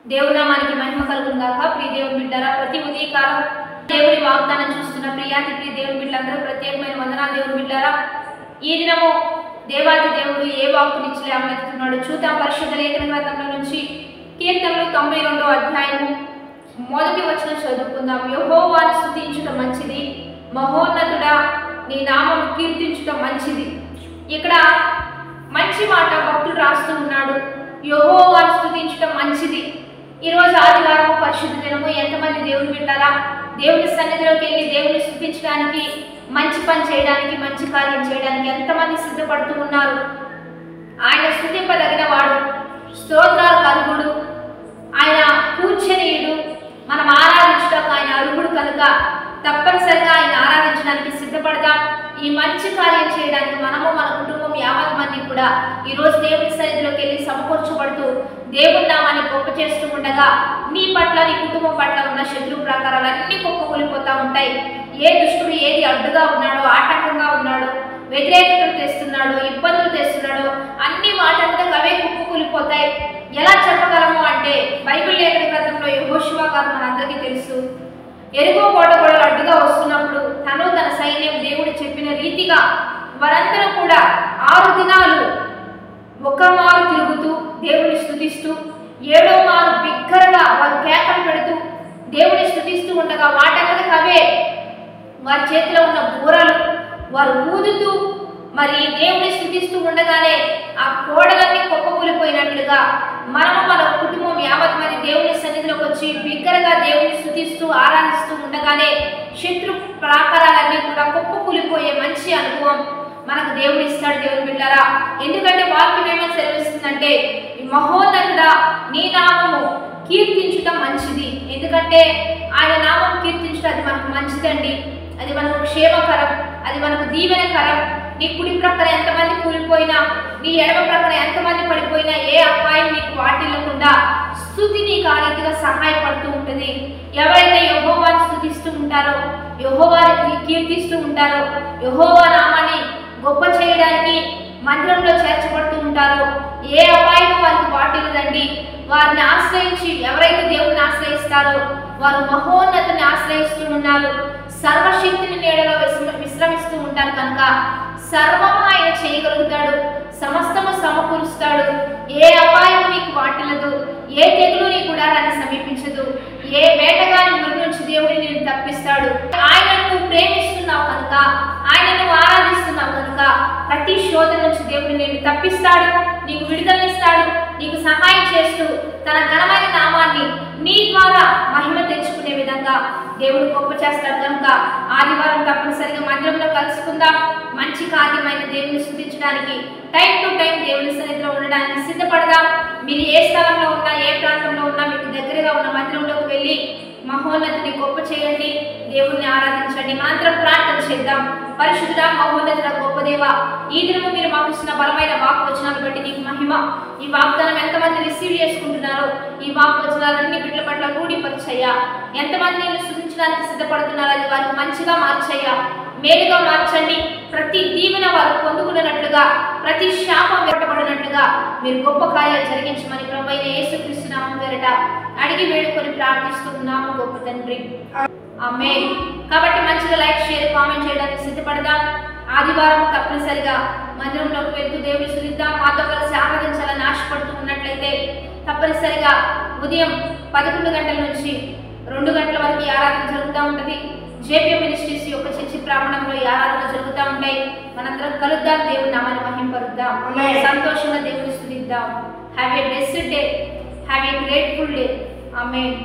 దేవుని నామానికి మహిమ కలుగును గాక. ప్రియ దేవుని బిడ్డలారా, ప్రతి ఉదయకాలం దేవుని వాగ్దానం చూస్తున్న ప్రియాతి ప్రియ దేవుని బిడ్డలందరూ ప్రత్యేకమైన వందనాలు. దేవుని బిడ్డలారా, ఈ దినము దేవాది దేవుడు ఏ వాక్కునిచ్చి లేవనెత్తుతున్నాడు చూద్దాం. పరిశుద్ధ లేఖన గ్రంథంలో నుంచి కీర్తనలు 92వ అధ్యాయము మొదటి వచనం చదువుకుందాం. యెహోవాను స్తుతించుట మంచిది, మహోన్నతుడా నీ నామము కీర్తించుట మంచిది. ఇక్కడ మంచి మాట భక్తుడు రాస్తూ ఉన్నాడు. యెహోవాను స్తుతించుట మంచిది. ఈరోజు ఆదివారం పరిశుద్ధ దినము. ఎంతమంది దేవుని బిడ్డలారా దేవుని సన్నిధిలోకి వెళ్ళి దేవుని స్తుతించడానికి, మంచి పని చేయడానికి, మంచి కార్యం చేయడానికి ఎంతమంది సిద్ధపడుతూ ఉన్నారు? ఆయన స్తుతింపదగిన వాడు, స్తోత్రాలు అర్హుడు, ఆయన పూజనీయుడు. మనం ఆరాధించడానికి ఆయన అర్హుడు కనుక తప్పనిసరిగా ఆయన ఆరాధించడానికి సిద్ధపడదాం. ఈ మంచి కార్యం చేయడానికి మనము మన కుటుంబం యావత్ మంది కూడా ఈరోజు దేవుని సన్నిధిలోకి వెళ్ళి సమకూర్చబడుతూ దేవుని నామాన్ని గొప్ప చేస్తూ ఉండగా నీ పట్ల, నీ కుటుంబం పట్ల ఉన్న శత్రు ప్రాకారాలన్నీ కుప్పకూలిపోతూ ఉంటాయి. ఏ దుష్టుడు ఏది అడ్డుగా ఉన్నాడో, ఆటంకంగా ఉన్నాడో, వ్యతిరేకతలు తెస్తున్నాడు, ఇబ్బందులు తెస్తున్నాడు, అన్ని వాటంతకు అవే కుప్పకూలిపోతాయి. ఎలా చెప్పగలము అంటే బైబిల్ లేఖన గ్రంథంలో యెహోషువ గారు మనందరికీ తెలుసు. ఎరుకో కోట గోడలు అడ్డుగా వస్తున్నప్పుడు తను తన సైన్యం దేవుడు చెప్పిన రీతిగా వారందరూ కూడా 6 దినాలు ఒక మారు తిరుగుతూ దేవుని స్తుతిస్తూ, 7వ మారు బిగ్గరగా వారు కేకలు పెడుతూ దేవుని స్తుతిస్తూ ఉండగా వాటంతకు అవే వారి చేతిలో ఉన్న బూరలు వారు ఊదుతూ మరి దేవుని స్తుతిస్తూ ఉండగానే ఆ కోడలన్నీ కుప్పకూలిపోయినట్లుగా మనము మన కుటుంబం యావత్ మంది దేవుని సన్నిధిలోకి వచ్చి బిగ్గరగా దేవుని స్తుతిస్తూ ఆరాధిస్తూ ఉండగానే శత్రు ప్రాకారాలన్నీ కూడా కుప్పకూలిపోయే మంచి అనుభవం మనకు దేవుడు ఇస్తాడు. దేవుని బిడ్డలారా, ఎందుకంటే వాక్యం ఏమని సెలవిస్తుందంటే మహోన్నతుడా నీ నామము కీర్తించుట మంచిది. ఎందుకంటే ఆయన నామం కీర్తించుట అది మనకు మంచిదండి. అది మనకు క్షేమకరం, అది మనకు దీవెనకరం. నీ కుడి ప్రక్కన ఎంతమంది కూలిపోయినా, నీ ఎడమ ప్రక్కన ఎంతమంది పడిపోయినా ఏ అపాయం నీకు వాటిల్లకుండా స్తుతి నీకు ఆ రీతిగా సహాయపడుతూ ఉంటుంది. ఎవరైతే యెహోవాను స్తుతిస్తూ ఉంటారో, యెహోవాని కీర్తిస్తూ ఉంటారో, యెహోవా నామాన్ని గొప్ప చేయడానికి మందిరంలో చేర్చబడుతూ ఉంటారో ఏ అపాయం వారికి వాటిల్లదండి. వారిని ఆశ్రయించి ఎవరైతే దేవుని ఆశ్రయిస్తారో వారు మహోన్నతిని ఆశ్రయిస్తూ ఉన్నారు. సర్వశక్తిని నీడలో విశ్రమిస్తూ ఉంటారు కనుక సర్వము ఆయన చేయగలుగుతాడు, సమస్తము సమకూరుస్తాడు. ఏ అపాయము నీకు వాటిల్లదు, ఏ తెగులు నీ గుడారాన్ని సమీపించదు, ఏ వేటగాని మురి నుంచి దేవుడి నేను తప్పిస్తాడు. ఆయనను ప్రేమిస్తున్నావు కనుక, ఆయనను ఆరాధిస్తున్నావు కనుక ప్రతి శోధన నుంచి దేవుడిని నేను తప్పిస్తాడు, నీకు విడుదలనిస్తాడు, నీకు సహాయం చేస్తూ తన ఘనమైన నామాన్ని నీ ద్వారా మహిమ తెచ్చుకునే విధంగా దేవుడు గొప్ప చేస్తాడు. కనుక ఆదివారం తప్పనిసరిగా మందిరంలో కలుసుకుందాం. మంచి కార్యమైన దేవుని స్తుతించడానికి, టైం టు టైం దేవుని సన్నిధిలో ఉండడానికి సిద్ధపడదాం. మీరు ఏ స్థలంలో ఉన్నా, ఏ ప్రాంతంలో ఉన్నా మీకు దగ్గరగా ఉన్న మందిరంలోకి వెళ్ళి మహోన్నతిని గొప్ప చేయండి, దేవుణ్ణి ఆరాధించండి. మనందరం ప్రార్థన చేద్దాం. పరిశుద్ధుడా, మహోన్నతుడా, గొప్ప దేవ, ఈ దినము మీరు మాకు ఇచ్చిన బలమైన వాక్ వచనాలు బట్టి నీకు మహిమ. ఈ వాగ్దానం ఎంతమంది రిసీవ్ చేసుకుంటున్నారో ఈ వాక్ వచనాలన్నీ బిడ్డల పట్ల రూఢిపరిచయ్యా. ఎంతమంది నేను స్తుతించడానికి సిద్ధపడుతున్నారో అది వారికి మంచిగా మార్చయ్యా, మేలుగా మార్చండి. ప్రతి దీవెన వారు పొందుకున్నట్లుగా, ప్రతి శాపం వెంటబడినట్లుగా మీరు గొప్ప కార్యాలు జరిగించమని ప్రభువైన యేసుక్రీస్తు నామం పేరట అడిగి వేడుకొని ప్రార్థిస్తున్నాము గొప్ప తండ్రి, ఆమేన్. కాబట్టి మంచిగా లైక్, షేర్, కామెంట్ చేయడానికి సిద్ధపడదాం. ఆదివారం తప్పనిసరిగా మందిరంలోకి వెళ్తూ దేవుని స్తుతిద్దాం. మాతో కలిసి ఆరాధించాలని ఆశపడుతూ ఉన్నట్లయితే తప్పనిసరిగా ఉదయం 11 గంటల నుంచి 2 గంటల వరకు ఈ ఆరాధన జరుగుతూ ఉంటుంది. జేపీఎం మినిస్ట్రీస్ యొక్క చర్చి ప్రాంగణంలో ఈ ఆరాధన జరుగుతూ ఉంటాయి. మనందరం కలుద్దాం, దేవుని నామాన్ని మహింపరుద్దాం, సంతోషంగా దేవుని స్తుతిద్దాం. Have a blessed day, have a grateful day. Amen.